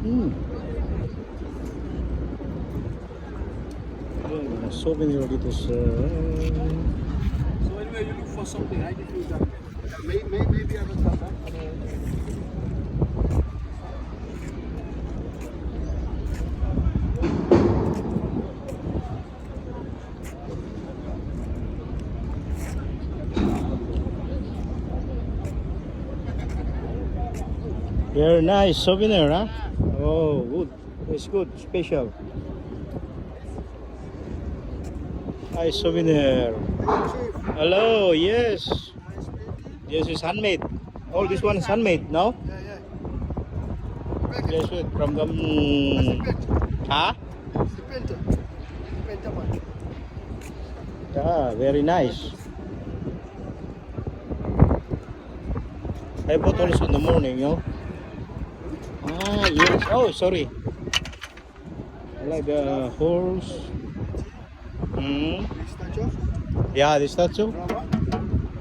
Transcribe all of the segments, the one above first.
Hmm. Mga souvenir dito sa... So anyway, you look for something, right? If you got maybe I will come back. Very nice souvenir, huh? Oh, good. It's good. Special. Nice souvenir. Hello, yes. Yes, it's handmade. All this one is handmade, no? Yeah. Yes, good. From the... Huh? It's the painter. Painter one. Yeah, very nice. I bought also in the morning, you know? Ah, yes. Oh, sorry. I like the horse. Hmm. The statue. Yeah, the statue. Brava.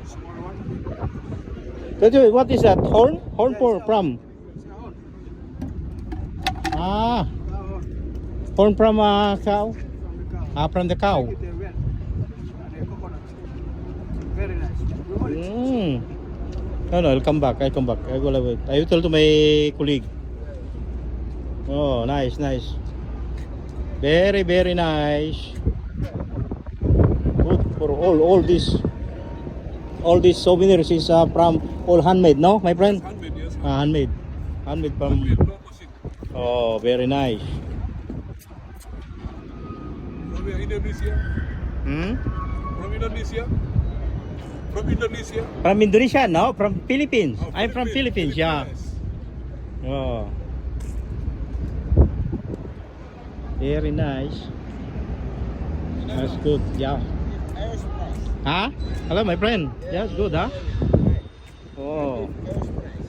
Small one. Statue, what is that? Horn? Horn Yeah, for it's a from? It's a horn. Ah, Horn horn from a cow? from the cow. Ah, from the cow. With the well. And the coconut. Very nice. You want it? Hmm. No, I'll come back. I come back. I will have it. I will tell to my colleague. Oh, nice, nice. Very, very nice. Good for all this. All these souvenirs is from all handmade, no, my friend? Handmade, yes. Handmade. Handmade from. Handmade, no machine. Oh, very nice. From Indonesia. Hmm? From Indonesia. From Indonesia. From Indonesia, no? From Philippines. Oh, I'm from Philippines, yeah. Yes. Oh. Very nice. That's good, yeah. I was surprised. Huh? Hello, my friend. Yes, good, huh? Oh. I was surprised.